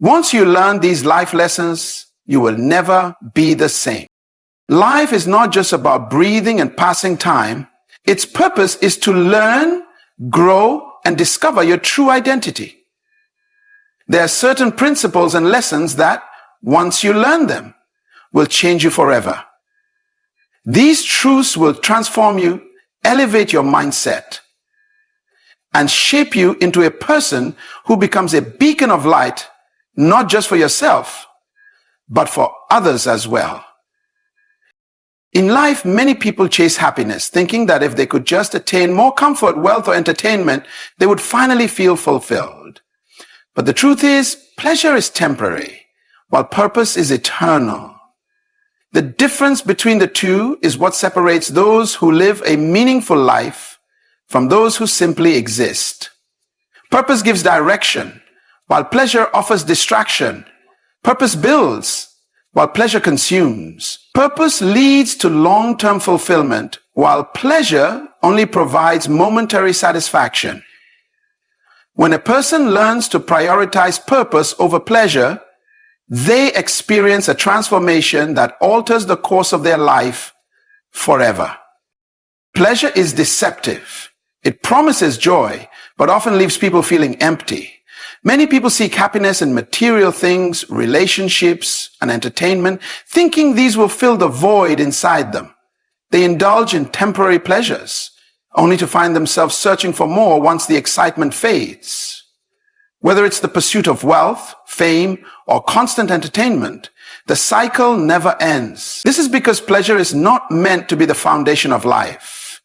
Once you learn these life lessons, you will never be the same. Life is not just about breathing and passing time. Its purpose is to learn, grow, and discover your true identity. There are certain principles and lessons that, once you learn them, will change you forever. These truths will transform you, elevate your mindset, and shape you into a person who becomes a beacon of light, not just for yourself, but for others as well. In life, many people chase happiness, thinking that if they could just attain more comfort, wealth, or entertainment, they would finally feel fulfilled. But the truth is, pleasure is temporary, while purpose is eternal. The difference between the two is what separates those who live a meaningful life from those who simply exist. Purpose gives direction, while pleasure offers distraction. Purpose builds, while pleasure consumes. Purpose leads to long-term fulfillment, while pleasure only provides momentary satisfaction. When a person learns to prioritize purpose over pleasure, they experience a transformation that alters the course of their life forever. Pleasure is deceptive. It promises joy, but often leaves people feeling empty. Many people seek happiness in material things, relationships, and entertainment, thinking these will fill the void inside them. They indulge in temporary pleasures, only to find themselves searching for more once the excitement fades. Whether it's the pursuit of wealth, fame, or constant entertainment, the cycle never ends. This is because pleasure is not meant to be the foundation of life.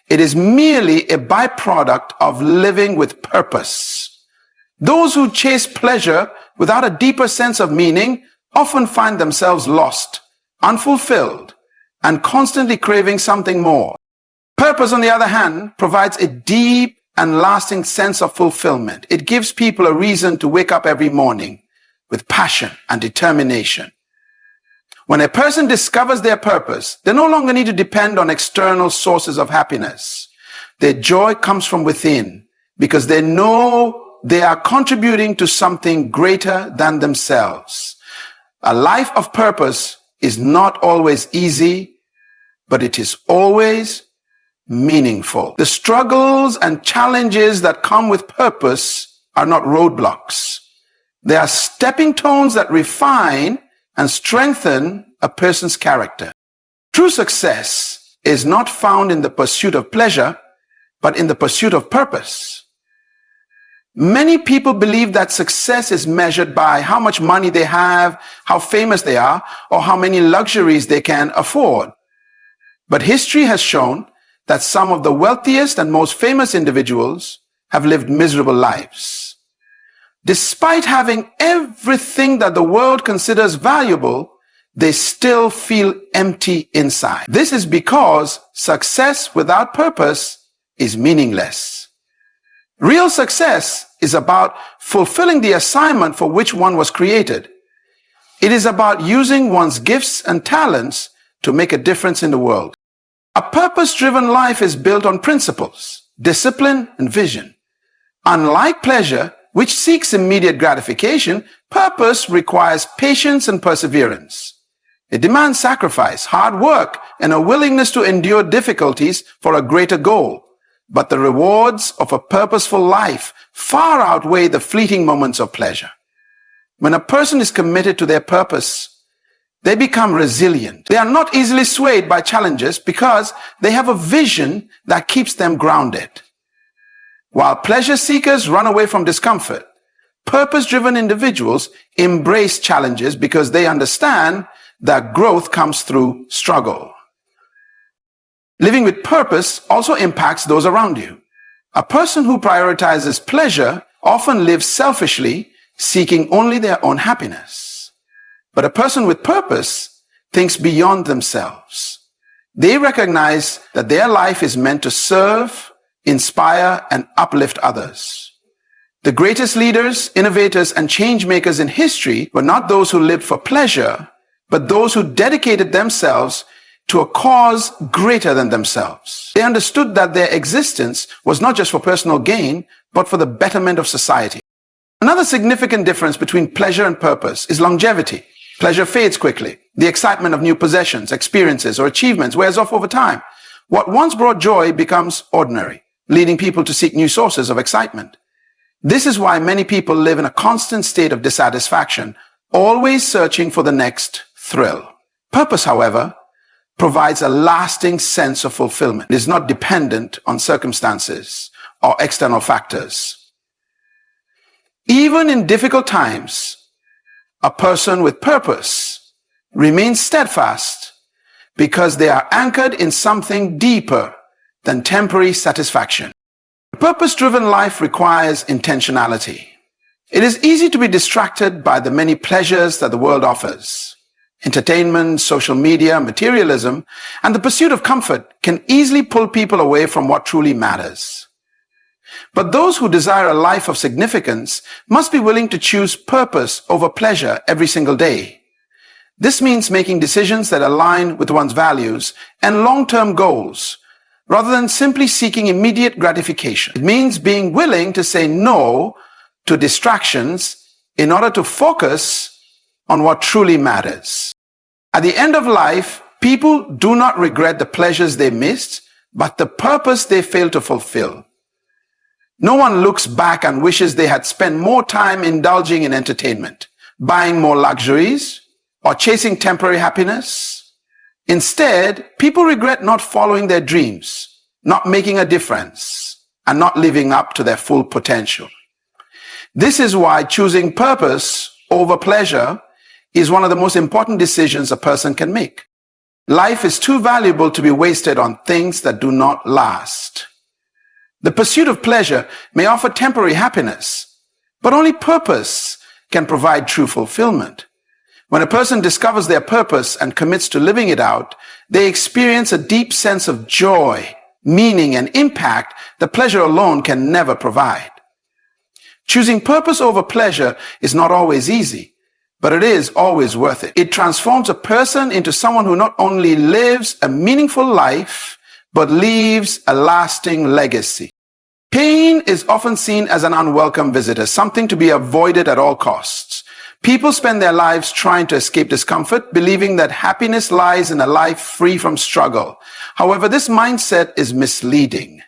It is merely a byproduct of living with purpose. Those who chase pleasure without a deeper sense of meaning often find themselves lost, unfulfilled, and constantly craving something more. Purpose, on the other hand, provides a deep and lasting sense of fulfillment. It gives people a reason to wake up every morning with passion and determination. When a person discovers their purpose, they no longer need to depend on external sources of happiness. Their joy comes from within because they know they are contributing to something greater than themselves. A life of purpose is not always easy, but it is always meaningful. The struggles and challenges that come with purpose are not roadblocks. They are stepping stones that refine and strengthen a person's character. True success is not found in the pursuit of pleasure, but in the pursuit of purpose. Many people believe that success is measured by how much money they have, how famous they are, or how many luxuries they can afford. But history has shown that some of the wealthiest and most famous individuals have lived miserable lives. Despite having everything that the world considers valuable, they still feel empty inside. This is because success without purpose is meaningless. Real success is about fulfilling the assignment for which one was created. It is about using one's gifts and talents to make a difference in the world. A purpose-driven life is built on principles, discipline, and vision. Unlike pleasure, which seeks immediate gratification, purpose requires patience and perseverance. It demands sacrifice, hard work, and a willingness to endure difficulties for a greater goal. But the rewards of a purposeful life far outweigh the fleeting moments of pleasure. When a person is committed to their purpose, they become resilient. They are not easily swayed by challenges because they have a vision that keeps them grounded. While pleasure seekers run away from discomfort, purpose-driven individuals embrace challenges because they understand that growth comes through struggle. Living with purpose also impacts those around you. A person who prioritizes pleasure often lives selfishly, seeking only their own happiness. But a person with purpose thinks beyond themselves. They recognize that their life is meant to serve, inspire, and uplift others. The greatest leaders, innovators, and change makers in history were not those who lived for pleasure, but those who dedicated themselves to a cause greater than themselves. They understood that their existence was not just for personal gain, but for the betterment of society. Another significant difference between pleasure and purpose is longevity. Pleasure fades quickly. The excitement of new possessions, experiences, or achievements wears off over time. What once brought joy becomes ordinary, leading people to seek new sources of excitement. This is why many people live in a constant state of dissatisfaction, always searching for the next thrill. Purpose, however, provides a lasting sense of fulfillment. It is not dependent on circumstances or external factors. Even in difficult times, a person with purpose remains steadfast because they are anchored in something deeper than temporary satisfaction. A purpose-driven life requires intentionality. It is easy to be distracted by the many pleasures that the world offers. Entertainment, social media, materialism, and the pursuit of comfort can easily pull people away from what truly matters. But those who desire a life of significance must be willing to choose purpose over pleasure every single day. This means making decisions that align with one's values and long-term goals, rather than simply seeking immediate gratification. It means being willing to say no to distractions in order to focus on what truly matters. At the end of life, people do not regret the pleasures they missed, but the purpose they failed to fulfill. No one looks back and wishes they had spent more time indulging in entertainment, buying more luxuries, or chasing temporary happiness. Instead, people regret not following their dreams, not making a difference, and not living up to their full potential. This is why choosing purpose over pleasure is one of the most important decisions a person can make. Life is too valuable to be wasted on things that do not last. The pursuit of pleasure may offer temporary happiness, but only purpose can provide true fulfillment. When a person discovers their purpose and commits to living it out, they experience a deep sense of joy, meaning, and impact that pleasure alone can never provide. Choosing purpose over pleasure is not always easy, but it is always worth it. It transforms a person into someone who not only lives a meaningful life, but leaves a lasting legacy. Pain is often seen as an unwelcome visitor, something to be avoided at all costs. People spend their lives trying to escape discomfort, believing that happiness lies in a life free from struggle. However, this mindset is misleading.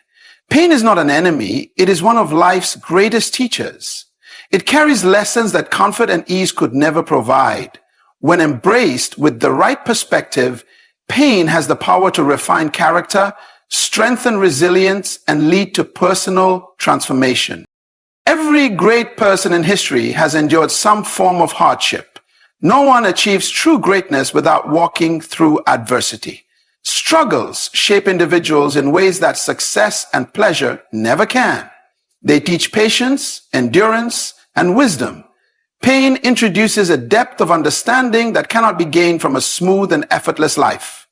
Pain is not an enemy, it is one of life's greatest teachers. It carries lessons that comfort and ease could never provide. When embraced with the right perspective, pain has the power to refine character, strengthen resilience, and lead to personal transformation. Every great person in history has endured some form of hardship. No one achieves true greatness without walking through adversity. Struggles shape individuals in ways that success and pleasure never can. They teach patience, endurance, and wisdom. Pain introduces a depth of understanding that cannot be gained from a smooth and effortless life.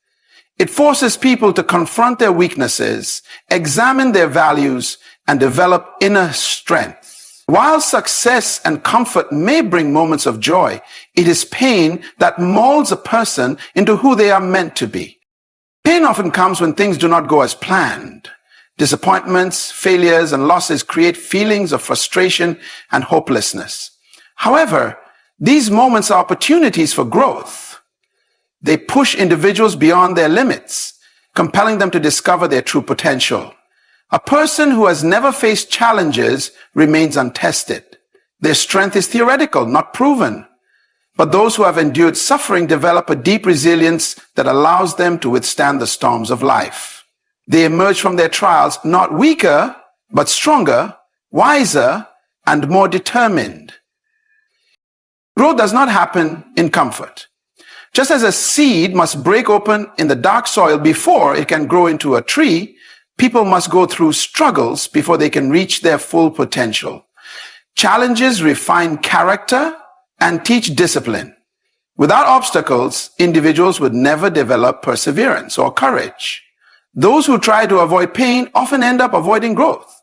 It forces people to confront their weaknesses, examine their values, and develop inner strength. While success and comfort may bring moments of joy, it is pain that molds a person into who they are meant to be. Pain often comes when things do not go as planned. Disappointments, failures, and losses create feelings of frustration and hopelessness. However, these moments are opportunities for growth. They push individuals beyond their limits, compelling them to discover their true potential. A person who has never faced challenges remains untested. Their strength is theoretical, not proven. But those who have endured suffering develop a deep resilience that allows them to withstand the storms of life. They emerge from their trials not weaker, but stronger, wiser, and more determined. Growth does not happen in comfort. Just as a seed must break open in the dark soil before it can grow into a tree, people must go through struggles before they can reach their full potential. Challenges refine character and teach discipline. Without obstacles, individuals would never develop perseverance or courage. Those who try to avoid pain often end up avoiding growth.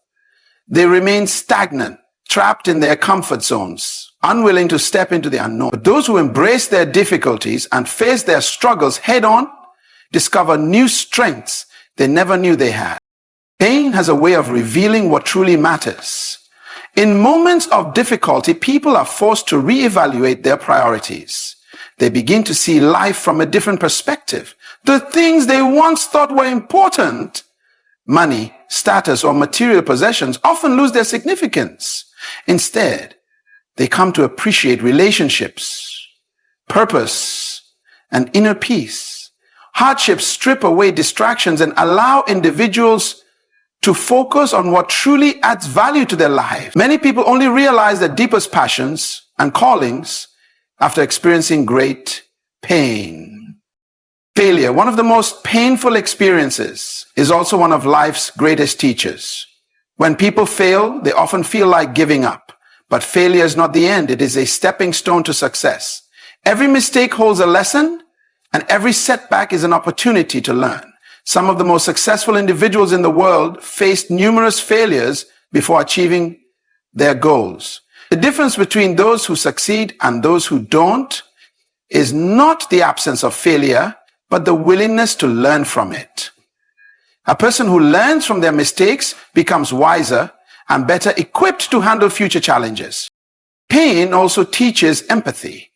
They remain stagnant, trapped in their comfort zones, unwilling to step into the unknown. But those who embrace their difficulties and face their struggles head on discover new strengths they never knew they had. Pain has a way of revealing what truly matters. In moments of difficulty, people are forced to reevaluate their priorities. They begin to see life from a different perspective. The things they once thought were important, money, status, or material possessions, often lose their significance. Instead, they come to appreciate relationships, purpose, and inner peace. Hardships strip away distractions and allow individuals to focus on what truly adds value to their life. Many people only realize their deepest passions and callings after experiencing great pain. Failure, one of the most painful experiences, is also one of life's greatest teachers. When people fail, they often feel like giving up. But failure is not the end. It is a stepping stone to success. Every mistake holds a lesson, and every setback is an opportunity to learn. Some of the most successful individuals in the world faced numerous failures before achieving their goals. The difference between those who succeed and those who don't is not the absence of failure, but the willingness to learn from it. A person who learns from their mistakes becomes wiser and better equipped to handle future challenges. Pain also teaches empathy.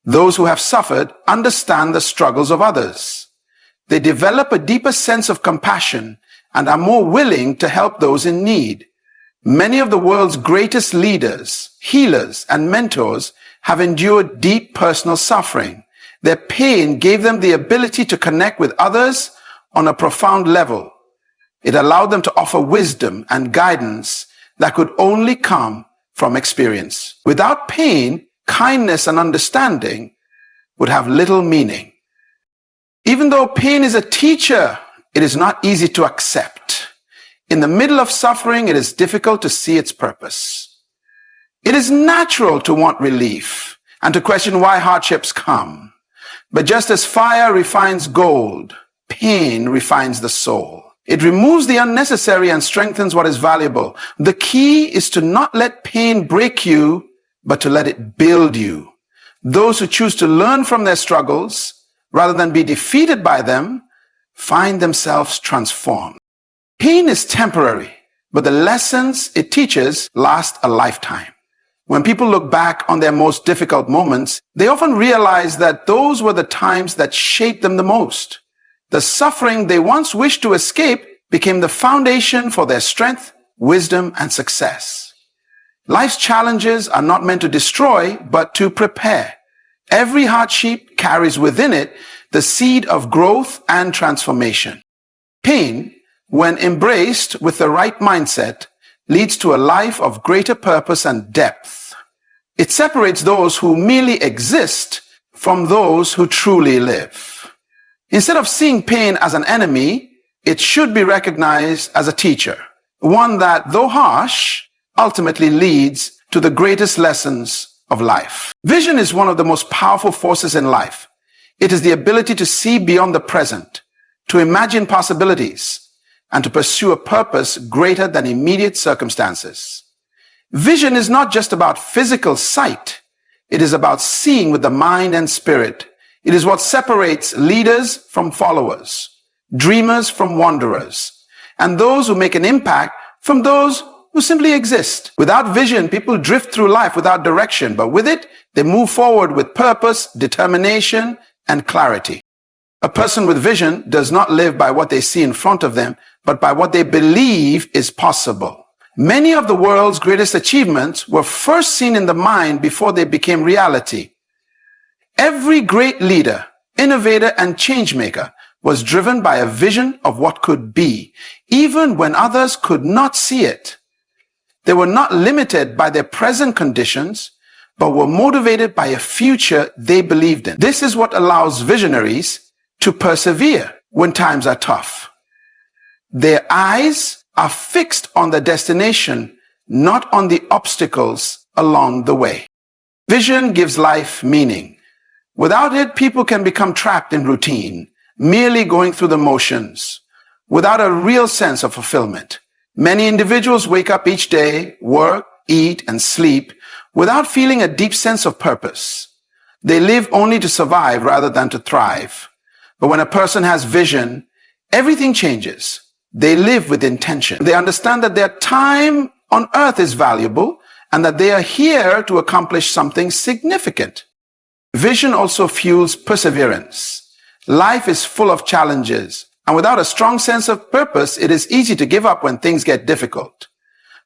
Those who have suffered understand the struggles of others. They develop a deeper sense of compassion and are more willing to help those in need. Many of the world's greatest leaders, healers, and mentors have endured deep personal suffering. Their pain gave them the ability to connect with others on a profound level. It allowed them to offer wisdom and guidance that could only come from experience. Without pain, kindness and understanding would have little meaning. Even though pain is a teacher, it is not easy to accept. In the middle of suffering, it is difficult to see its purpose. It is natural to want relief and to question why hardships come. But just as fire refines gold, pain refines the soul. It removes the unnecessary and strengthens what is valuable. The key is to not let pain break you, but to let it build you. Those who choose to learn from their struggles, rather than be defeated by them, find themselves transformed. Pain is temporary, but the lessons it teaches last a lifetime. When people look back on their most difficult moments, they often realize that those were the times that shaped them the most. The suffering they once wished to escape became the foundation for their strength, wisdom, and success. Life's challenges are not meant to destroy, but to prepare. Every hardship carries within it the seed of growth and transformation. Pain, when embraced with the right mindset, leads to a life of greater purpose and depth. It separates those who merely exist from those who truly live. Instead of seeing pain as an enemy, it should be recognized as a teacher, one that, though harsh, ultimately leads to the greatest lessons of life. Vision is one of the most powerful forces in life. It is the ability to see beyond the present, to imagine possibilities, and to pursue a purpose greater than immediate circumstances. Vision is not just about physical sight. It is about seeing with the mind and spirit. It is what separates leaders from followers, dreamers from wanderers, and those who make an impact from those who simply exist. Without vision, people drift through life without direction, but with it, they move forward with purpose, determination, and clarity. A person with vision does not live by what they see in front of them, but by what they believe is possible. Many of the world's greatest achievements were first seen in the mind before they became reality. Every great leader, innovator, and changemaker was driven by a vision of what could be, even when others could not see it. They were not limited by their present conditions, but were motivated by a future they believed in. This is what allows visionaries to persevere when times are tough. Their eyes are fixed on the destination, not on the obstacles along the way. Vision gives life meaning. Without it, people can become trapped in routine, merely going through the motions, without a real sense of fulfillment. Many individuals wake up each day, work, eat, and sleep without feeling a deep sense of purpose. They live only to survive rather than to thrive. But when a person has vision, everything changes. They live with intention. They understand that their time on earth is valuable and that they are here to accomplish something significant. Vision also fuels perseverance. Life is full of challenges, and without a strong sense of purpose, it is easy to give up when things get difficult.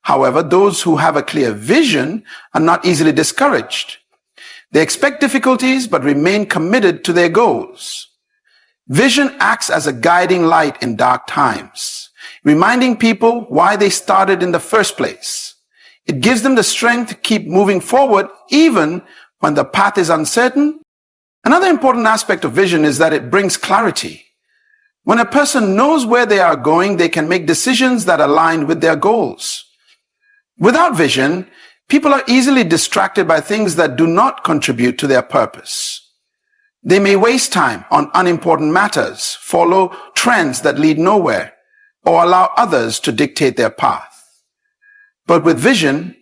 However, those who have a clear vision are not easily discouraged. They expect difficulties but remain committed to their goals. Vision acts as a guiding light in dark times, reminding people why they started in the first place. It gives them the strength to keep moving forward even when the path is uncertain. Another important aspect of vision is that it brings clarity. When a person knows where they are going, they can make decisions that align with their goals. Without vision, people are easily distracted by things that do not contribute to their purpose. They may waste time on unimportant matters, follow trends that lead nowhere, or allow others to dictate their path. But with vision,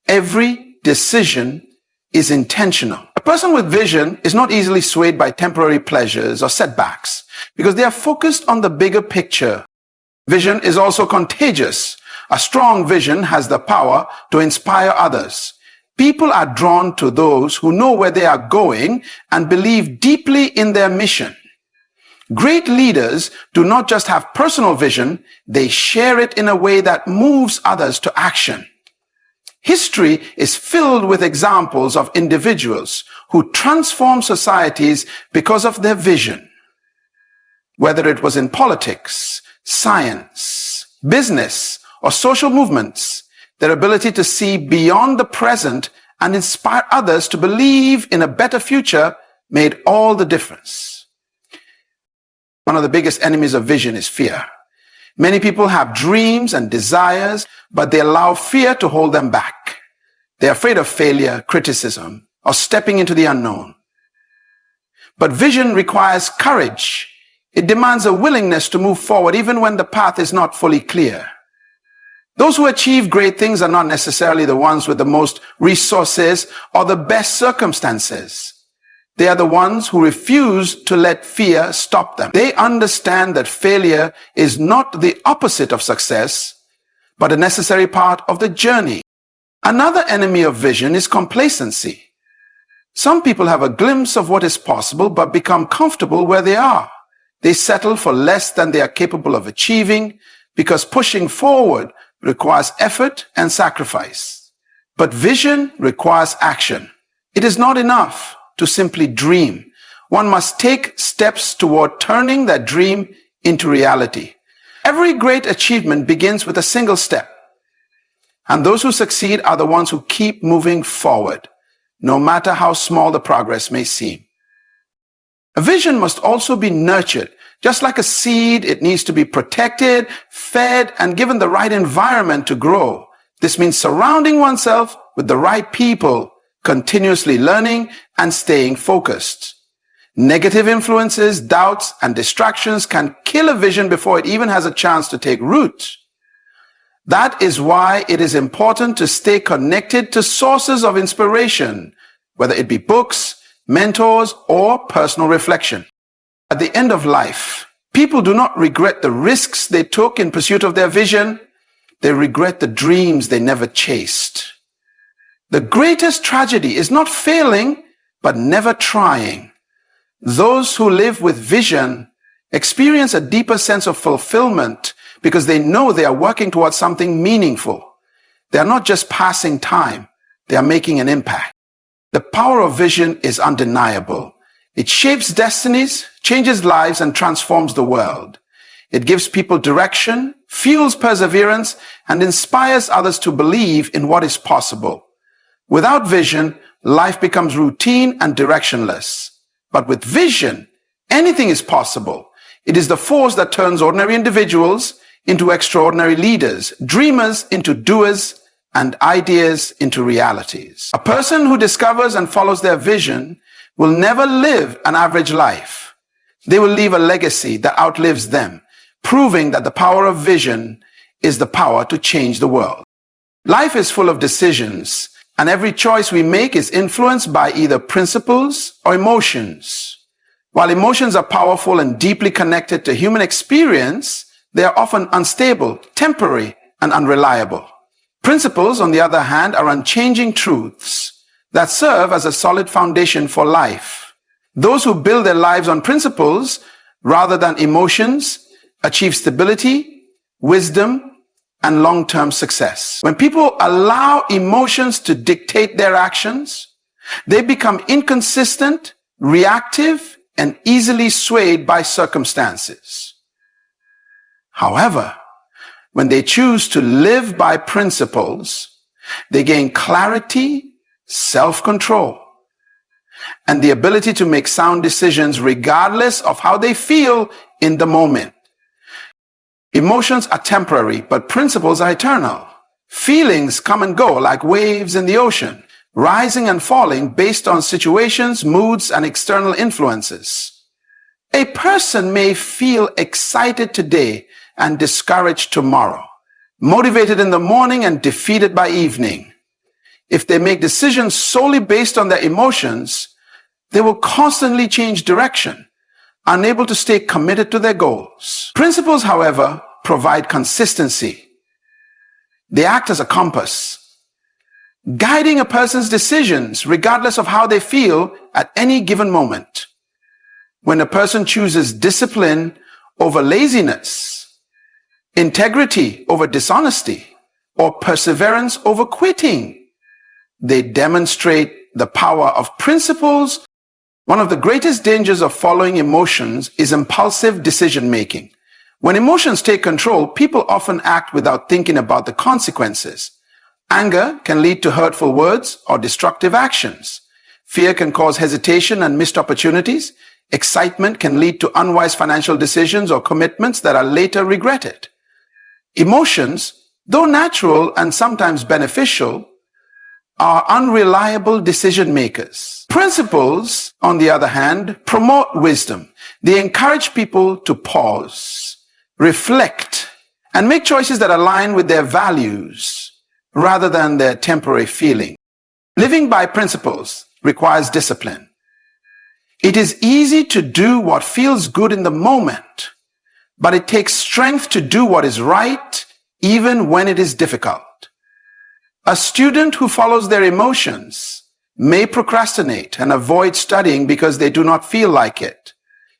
every decision is intentional. A person with vision is not easily swayed by temporary pleasures or setbacks because they are focused on the bigger picture. Vision is also contagious. A strong vision has the power to inspire others. People are drawn to those who know where they are going and believe deeply in their mission. Great leaders do not just have personal vision, they share it in a way that moves others to action. History is filled with examples of individuals who transform societies because of their vision. Whether it was in politics, science, business, or social movements, their ability to see beyond the present and inspire others to believe in a better future made all the difference. One of the biggest enemies of vision is fear. Many people have dreams and desires, but they allow fear to hold them back. They're afraid of failure, criticism, or stepping into the unknown. But vision requires courage. It demands a willingness to move forward even when the path is not fully clear. Those who achieve great things are not necessarily the ones with the most resources or the best circumstances. They are the ones who refuse to let fear stop them. They understand that failure is not the opposite of success, but a necessary part of the journey. Another enemy of vision is complacency. Some people have a glimpse of what is possible, but become comfortable where they are. They settle for less than they are capable of achieving because pushing forward requires effort and sacrifice. But vision requires action. It is not enough to simply dream. One must take steps toward turning that dream into reality. Every great achievement begins with a single step. And those who succeed are the ones who keep moving forward, no matter how small the progress may seem. A vision must also be nurtured. Just like a seed, it needs to be protected, fed, and given the right environment to grow. This means surrounding oneself with the right people, continuously learning and staying focused. Negative influences, doubts, and distractions can kill a vision before it even has a chance to take root. That is why it is important to stay connected to sources of inspiration, whether it be books, mentors, or personal reflection. At the end of life, people do not regret the risks they took in pursuit of their vision. They regret the dreams they never chased. The greatest tragedy is not failing, but never trying. Those who live with vision experience a deeper sense of fulfillment because they know they are working towards something meaningful. They are not just passing time, they are making an impact. The power of vision is undeniable. It shapes destinies, changes lives, and transforms the world. It gives people direction, fuels perseverance, and inspires others to believe in what is possible. Without vision, life becomes routine and directionless. But with vision, anything is possible. It is the force that turns ordinary individuals into extraordinary leaders, dreamers into doers, and ideas into realities. A person who discovers and follows their vision will never live an average life. They will leave a legacy that outlives them, proving that the power of vision is the power to change the world. Life is full of decisions, and every choice we make is influenced by either principles or emotions. While emotions are powerful and deeply connected to human experience, they are often unstable, temporary, and unreliable. Principles, on the other hand, are unchanging truths that serve as a solid foundation for life. Those who build their lives on principles rather than emotions achieve stability, wisdom, and long-term success. When people allow emotions to dictate their actions, they become inconsistent, reactive, and easily swayed by circumstances. However, when they choose to live by principles, they gain clarity, self-control, and the ability to make sound decisions regardless of how they feel in the moment. Emotions are temporary, but principles are eternal. Feelings come and go like waves in the ocean, rising and falling based on situations, moods, and external influences. A person may feel excited today and discouraged tomorrow, motivated in the morning and defeated by evening. If they make decisions solely based on their emotions, they will constantly change direction, unable to stay committed to their goals. Principles, however, provide consistency. They act as a compass, guiding a person's decisions regardless of how they feel at any given moment. When a person chooses discipline over laziness, integrity over dishonesty, or perseverance over quitting, they demonstrate the power of principles. One of the greatest dangers of following emotions is impulsive decision-making. When emotions take control, people often act without thinking about the consequences. Anger can lead to hurtful words or destructive actions. Fear can cause hesitation and missed opportunities. Excitement can lead to unwise financial decisions or commitments that are later regretted. Emotions, though natural and sometimes beneficial, are unreliable decision makers. Principles, on the other hand, promote wisdom. They encourage people to pause, reflect, and make choices that align with their values rather than their temporary feeling. Living by principles requires discipline. It is easy to do what feels good in the moment, but it takes strength to do what is right even when it is difficult. A student who follows their emotions may procrastinate and avoid studying because they do not feel like it,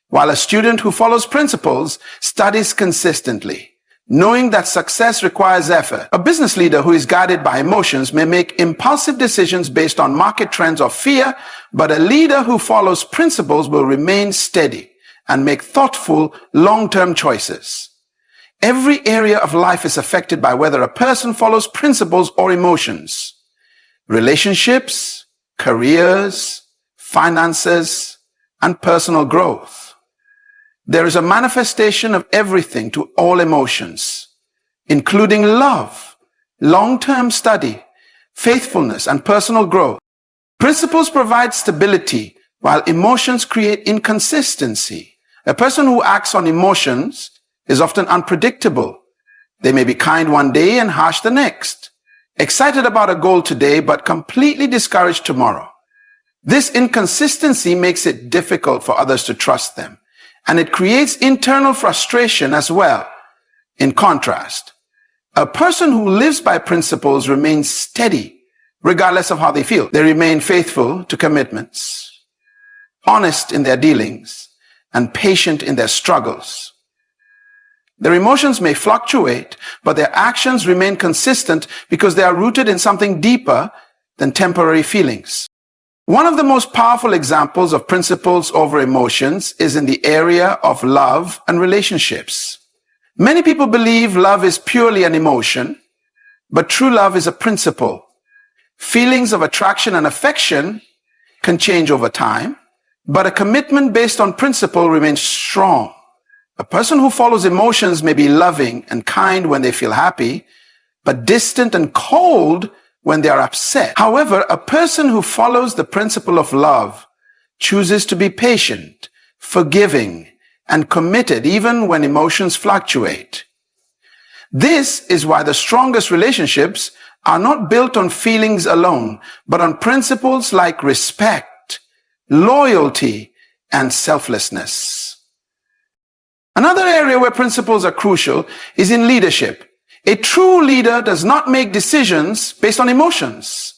while a student who follows principles studies consistently, knowing that success requires effort. A business leader who is guided by emotions may make impulsive decisions based on market trends or fear, but a leader who follows principles will remain steady and make thoughtful, long-term choices. Every area of life is affected by whether a person follows principles or emotions. Relationships, careers, finances, and personal growth. There is a manifestation of everything to all emotions, including love, long-term study, faithfulness, and personal growth. Principles provide stability, while emotions create inconsistency. A person who acts on emotions is often unpredictable. They may be kind one day and harsh the next, excited about a goal today but completely discouraged tomorrow. This inconsistency makes it difficult for others to trust them, and it creates internal frustration as well. In contrast, a person who lives by principles remains steady regardless of how they feel. They remain faithful to commitments, honest in their dealings, and patient in their struggles. Their emotions may fluctuate, but their actions remain consistent because they are rooted in something deeper than temporary feelings. One of the most powerful examples of principles over emotions is in the area of love and relationships. Many people believe love is purely an emotion, but true love is a principle. Feelings of attraction and affection can change over time, but a commitment based on principle remains strong. A person who follows emotions may be loving and kind when they feel happy, but distant and cold when they are upset. However, a person who follows the principle of love chooses to be patient, forgiving, and committed even when emotions fluctuate. This is why the strongest relationships are not built on feelings alone, but on principles like respect, loyalty, and selflessness. Another area where principles are crucial is in leadership. A true leader does not make decisions based on emotions,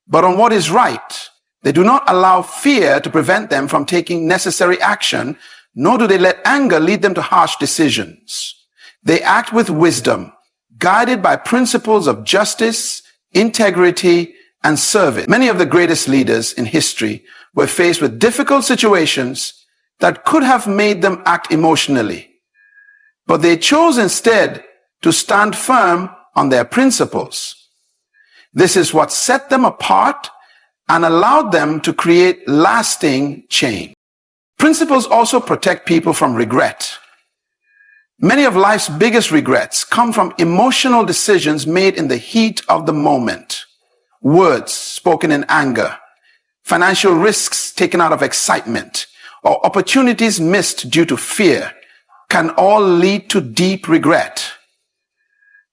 but on what is right. They do not allow fear to prevent them from taking necessary action, nor do they let anger lead them to harsh decisions. They act with wisdom, guided by principles of justice, integrity, and service. Many of the greatest leaders in history were faced with difficult situations that could have made them act emotionally, but they chose instead to stand firm on their principles. This is what set them apart and allowed them to create lasting change. Principles also protect people from regret. Many of life's biggest regrets come from emotional decisions made in the heat of the moment. Words spoken in anger, financial risks taken out of excitement, or opportunities missed due to fear can all lead to deep regret.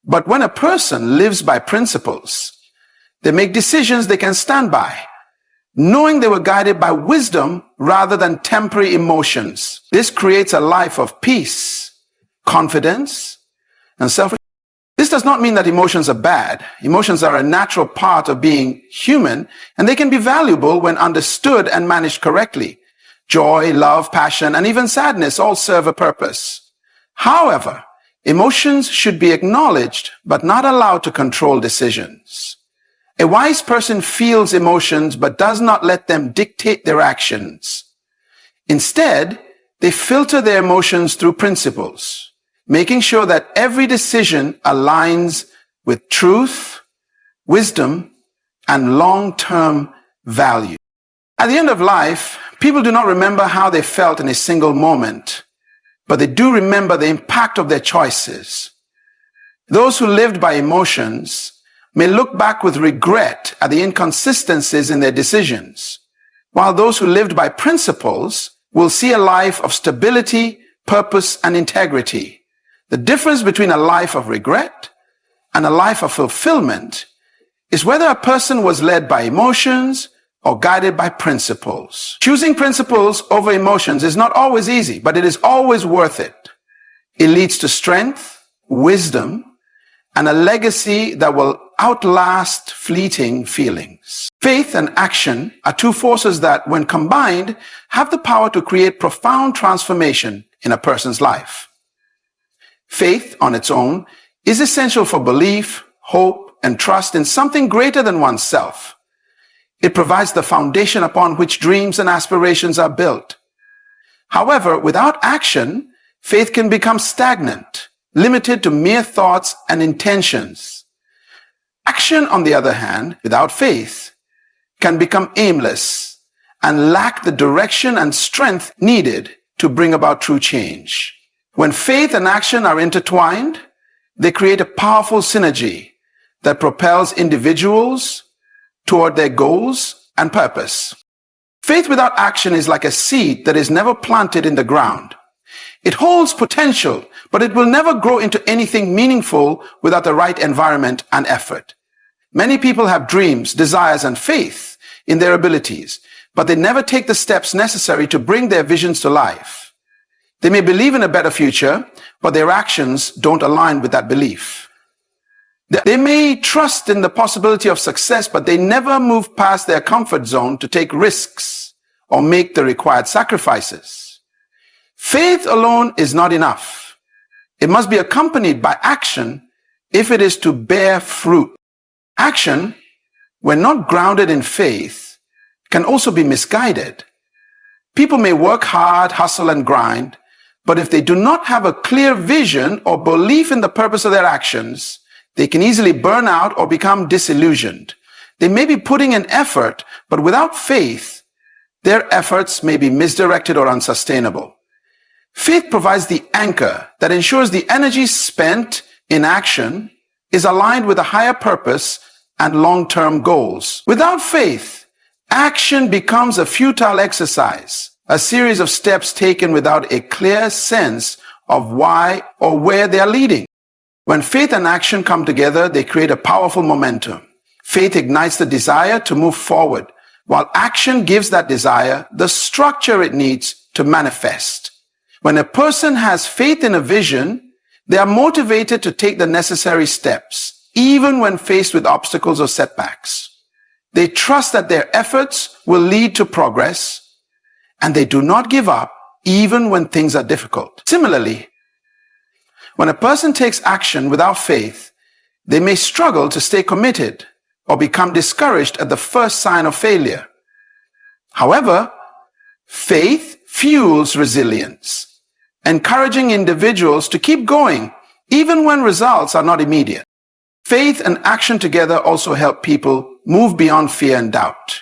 But when a person lives by principles, they make decisions they can stand by, knowing they were guided by wisdom rather than temporary emotions. This creates a life of peace, confidence, and self-respect. This does not mean that emotions are bad. Emotions are a natural part of being human, and they can be valuable when understood and managed correctly. Joy, love, passion, and even sadness all serve a purpose. However, emotions should be acknowledged but not allowed to control decisions. A wise person feels emotions but does not let them dictate their actions. Instead, they filter their emotions through principles, making sure that every decision aligns with truth, wisdom, and long-term value. At the end of life, people do not remember how they felt in a single moment, but they do remember the impact of their choices. Those who lived by emotions may look back with regret at the inconsistencies in their decisions, while those who lived by principles will see a life of stability, purpose, and integrity. The difference between a life of regret and a life of fulfillment is whether a person was led by emotions or guided by principles. Choosing principles over emotions is not always easy, but it is always worth it. It leads to strength, wisdom, and a legacy that will outlast fleeting feelings. Faith and action are two forces that, when combined, have the power to create profound transformation in a person's life. Faith on its own is essential for belief, hope, and trust in something greater than oneself. It provides the foundation upon which dreams and aspirations are built. However, without action, faith can become stagnant, limited to mere thoughts and intentions. Action, on the other hand, without faith, can become aimless and lack the direction and strength needed to bring about true change. When faith and action are intertwined, they create a powerful synergy that propels individuals toward their goals and purpose. Faith without action is like a seed that is never planted in the ground. It holds potential, but it will never grow into anything meaningful without the right environment and effort. Many people have dreams, desires, and faith in their abilities, but they never take the steps necessary to bring their visions to life. They may believe in a better future, but their actions don't align with that belief. They may trust in the possibility of success, but they never move past their comfort zone to take risks or make the required sacrifices. Faith alone is not enough. It must be accompanied by action if it is to bear fruit. Action, when not grounded in faith, can also be misguided. People may work hard, hustle, and grind, but if they do not have a clear vision or belief in the purpose of their actions, they can easily burn out or become disillusioned. They may be putting in effort, but without faith, their efforts may be misdirected or unsustainable. Faith provides the anchor that ensures the energy spent in action is aligned with a higher purpose and long-term goals. Without faith, action becomes a futile exercise, a series of steps taken without a clear sense of why or where they are leading. When faith and action come together, they create a powerful momentum. Faith ignites the desire to move forward, while action gives that desire the structure it needs to manifest. When a person has faith in a vision, They are motivated to take the necessary steps, even when faced with obstacles or setbacks. They trust that their efforts will lead to progress, and they do not give up even when things are difficult. Similarly, when a person takes action without faith, they may struggle to stay committed or become discouraged at the first sign of failure. However, faith fuels resilience, encouraging individuals to keep going even when results are not immediate. Faith and action together also help people move beyond fear and doubt.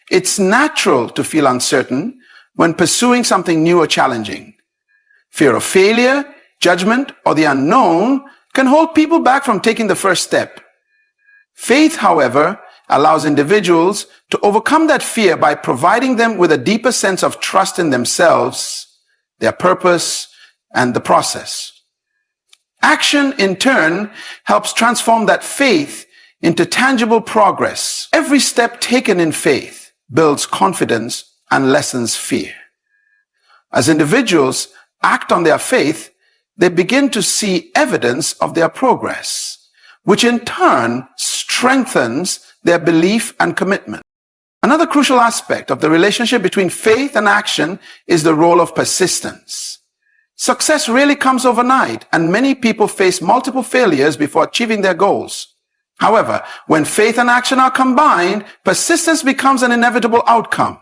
It's natural to feel uncertain when pursuing something new or challenging. Fear of failure, judgment, or the unknown can hold people back from taking the first step. Faith, however, allows individuals to overcome that fear by providing them with a deeper sense of trust in themselves, their purpose, and the process. Action, in turn, helps transform that faith into tangible progress. Every step taken in faith builds confidence and lessens fear. As individuals act on their faith, they begin to see evidence of their progress, which in turn strengthens their belief and commitment. Another crucial aspect of the relationship between faith and action is the role of persistence. Success rarely comes overnight, and many people face multiple failures before achieving their goals. However, when faith and action are combined, persistence becomes an inevitable outcome.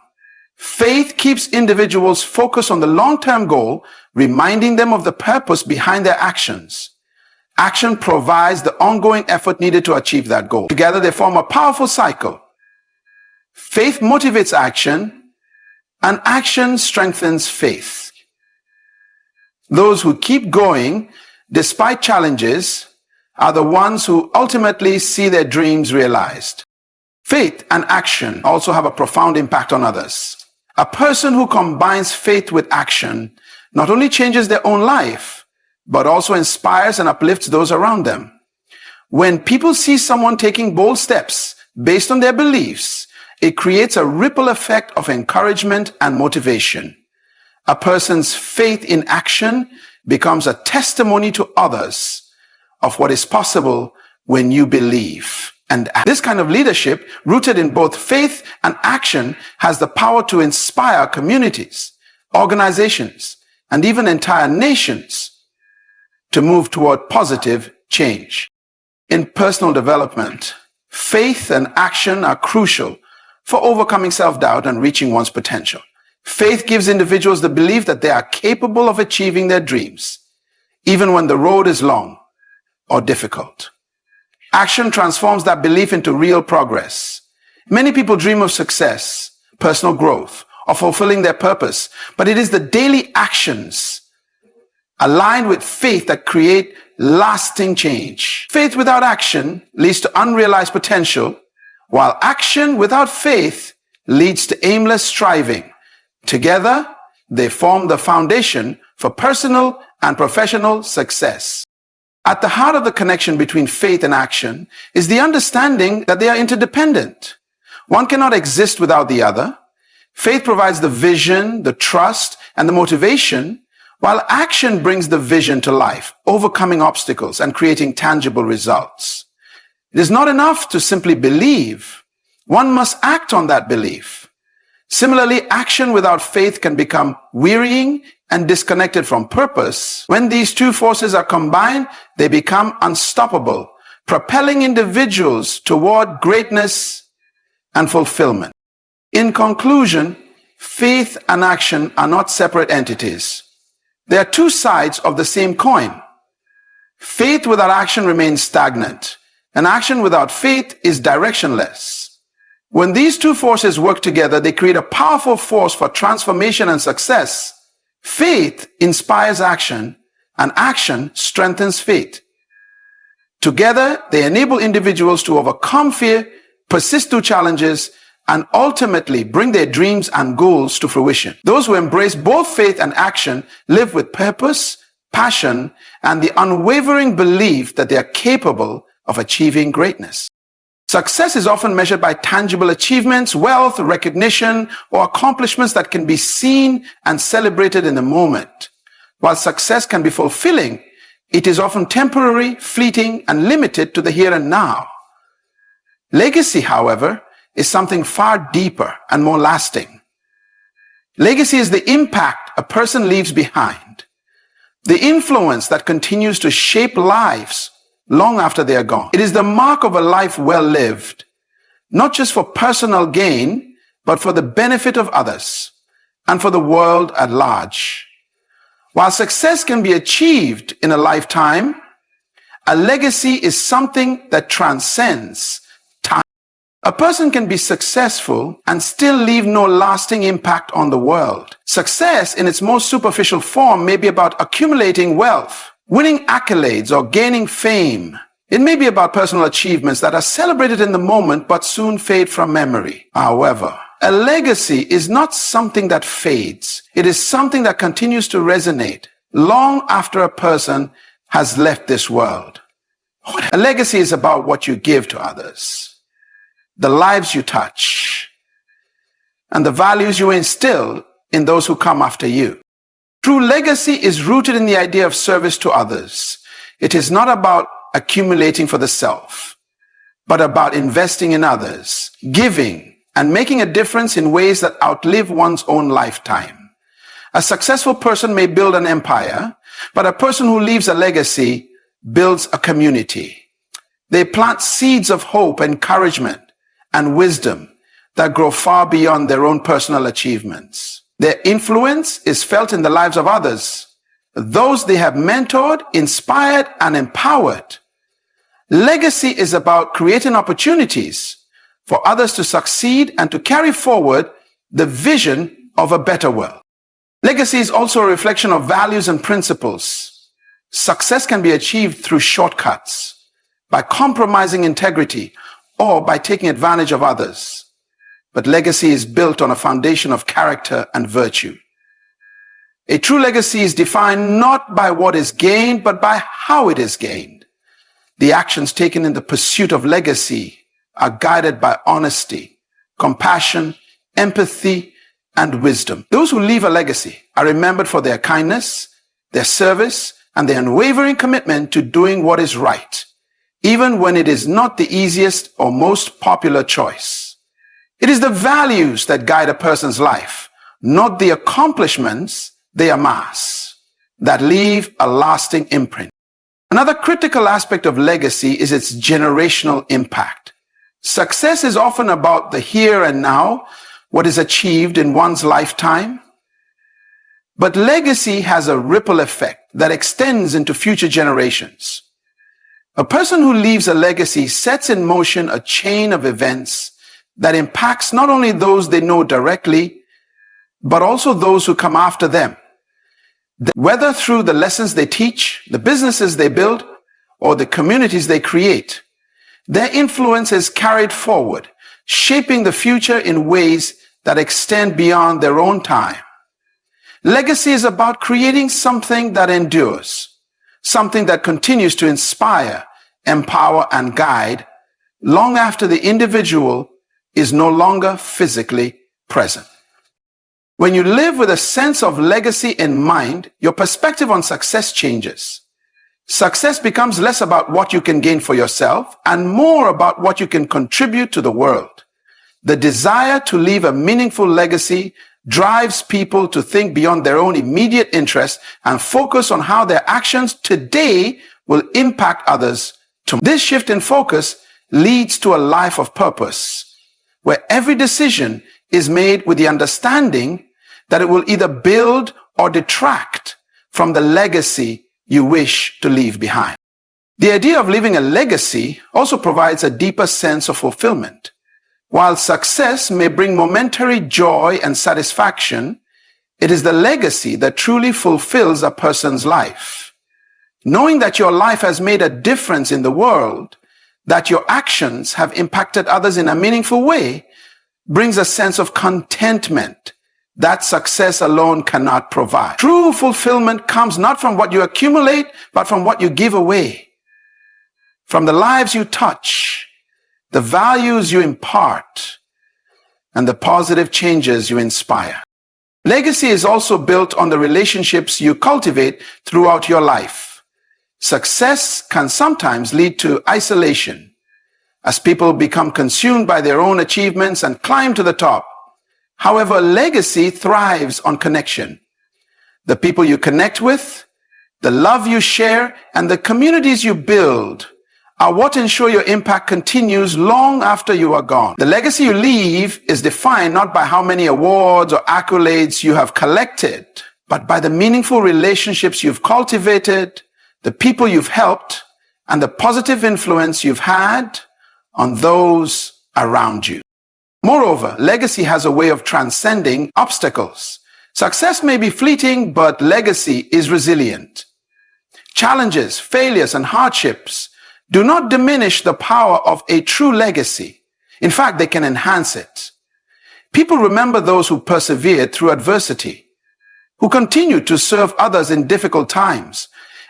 Faith keeps individuals focused on the long-term goal, reminding them of the purpose behind their actions. Action provides the ongoing effort needed to achieve that goal. Together, they form a powerful cycle. Faith motivates action, and action strengthens faith. Those who keep going despite challenges are the ones who ultimately see their dreams realized. Faith and action also have a profound impact on others. A person who combines faith with action not only changes their own life, but also inspires and uplifts those around them. When people see someone taking bold steps based on their beliefs, it creates a ripple effect of encouragement and motivation. A person's faith in action becomes a testimony to others of what is possible when you believe. And this kind of leadership, rooted in both faith and action, has the power to inspire communities, organizations, and even entire nations to move toward positive change. In personal development, faith and action are crucial for overcoming self-doubt and reaching one's potential. Faith gives individuals the belief that they are capable of achieving their dreams, even when the road is long or difficult. Action transforms that belief into real progress. Many people dream of success, personal growth, or fulfilling their purpose, but it is the daily actions aligned with faith that create lasting change. Faith without action leads to unrealized potential, while action without faith leads to aimless striving. Together, they form the foundation for personal and professional success. At the heart of the connection between faith and action is the understanding that they are interdependent. One cannot exist without the other. Faith provides the vision, the trust, and the motivation, while action brings the vision to life, overcoming obstacles and creating tangible results. It is not enough to simply believe. One must act on that belief. Similarly, action without faith can become wearying and disconnected from purpose. When these two forces are combined, they become unstoppable, propelling individuals toward greatness and fulfillment. In conclusion, faith and action are not separate entities. They are two sides of the same coin. Faith without action remains stagnant, and action without faith is directionless. When these two forces work together, they create a powerful force for transformation and success. Faith inspires action, and action strengthens faith. Together, they enable individuals to overcome fear, persist through challenges, and ultimately bring their dreams and goals to fruition. Those who embrace both faith and action live with purpose, passion, and the unwavering belief that they are capable of achieving greatness. Success is often measured by tangible achievements, wealth, recognition, or accomplishments that can be seen and celebrated in the moment. While success can be fulfilling, it is often temporary, fleeting, and limited to the here and now. Legacy, however, is something far deeper and more lasting. Legacy is the impact a person leaves behind, the influence that continues to shape lives long after they are gone. It is the mark of a life well lived, not just for personal gain, but for the benefit of others and for the world at large. While success can be achieved in a lifetime, a legacy is something that transcends time. A person can be successful and still leave no lasting impact on the world. Success in its most superficial form may be about accumulating wealth, winning accolades, or gaining fame. It may be about personal achievements that are celebrated in the moment but soon fade from memory. However, a legacy is not something that fades. It is something that continues to resonate long after a person has left this world. A legacy is about what you give to others, the lives you touch, and the values you instill in those who come after you. True legacy is rooted in the idea of service to others. It is not about accumulating for the self, but about investing in others, giving, and making a difference in ways that outlive one's own lifetime. A successful person may build an empire, but a person who leaves a legacy builds a community. They plant seeds of hope, encouragement, and wisdom that grow far beyond their own personal achievements. Their influence is felt in the lives of others, those they have mentored, inspired, and empowered. Legacy is about creating opportunities for others to succeed and to carry forward the vision of a better world. Legacy is also a reflection of values and principles. Success can be achieved through shortcuts, by compromising integrity, or by taking advantage of others. But legacy is built on a foundation of character and virtue. A true legacy is defined not by what is gained, but by how it is gained. The actions taken in the pursuit of legacy are guided by honesty, compassion, empathy, and wisdom. Those who leave a legacy are remembered for their kindness, their service, and their unwavering commitment to doing what is right, even when it is not the easiest or most popular choice. It is the values that guide a person's life, not the accomplishments they amass, that leave a lasting imprint. Another critical aspect of legacy is its generational impact. Success is often about the here and now, what is achieved in one's lifetime. But legacy has a ripple effect that extends into future generations. A person who leaves a legacy sets in motion a chain of events that impacts not only those they know directly, but also those who come after them. Whether through the lessons they teach, the businesses they build, or the communities they create, their influence is carried forward, shaping the future in ways that extend beyond their own time. Legacy is about creating something that endures, something that continues to inspire, empower, and guide long after the individual is no longer physically present. When you live with a sense of legacy in mind, your perspective on success changes. Success becomes less about what you can gain for yourself and more about what you can contribute to the world. The desire to leave a meaningful legacy drives people to think beyond their own immediate interests and focus on how their actions today will impact others tomorrow. This shift in focus leads to a life of purpose, where every decision is made with the understanding that it will either build or detract from the legacy you wish to leave behind. The idea of leaving a legacy also provides a deeper sense of fulfillment. While success may bring momentary joy and satisfaction, it is the legacy that truly fulfills a person's life. Knowing that your life has made a difference in the world, that your actions have impacted others in a meaningful way, brings a sense of contentment that success alone cannot provide. True fulfillment comes not from what you accumulate, but from what you give away, from the lives you touch, the values you impart, and the positive changes you inspire. Legacy is also built on the relationships you cultivate throughout your life. Success can sometimes lead to isolation as people become consumed by their own achievements and climb to the top. However, legacy thrives on connection. The people you connect with, the love you share, and the communities you build are what ensure your impact continues long after you are gone. The legacy you leave is defined not by how many awards or accolades you have collected, but by the meaningful relationships you've cultivated, the people you've helped, and the positive influence you've had on those around you. Moreover, legacy has a way of transcending obstacles. Success may be fleeting, but legacy is resilient. Challenges, failures, and hardships do not diminish the power of a true legacy. In fact, they can enhance it. People remember those who persevered through adversity, who continued to serve others in difficult times,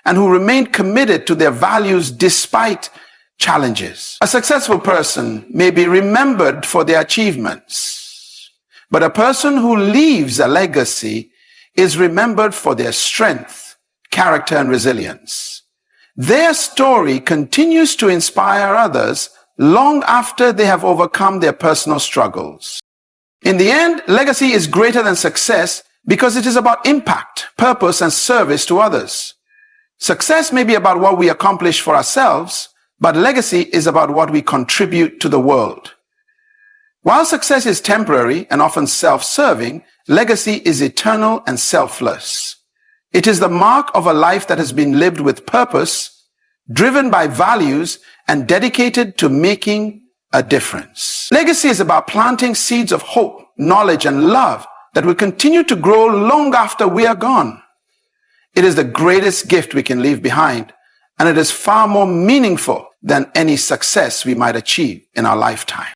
and who remained committed to their values despite challenges. A successful person may be remembered for their achievements, but a person who leaves a legacy is remembered for their strength, character, and resilience. Their story continues to inspire others long after they have overcome their personal struggles. In the end, legacy is greater than success because it is about impact, purpose, and service to others. Success may be about what we accomplish for ourselves, but legacy is about what we contribute to the world. While success is temporary and often self-serving, legacy is eternal and selfless. It is the mark of a life that has been lived with purpose, driven by values, and dedicated to making a difference. Legacy is about planting seeds of hope, knowledge, and love that will continue to grow long after we are gone. It is the greatest gift we can leave behind, and it is far more meaningful than any success we might achieve in our lifetime.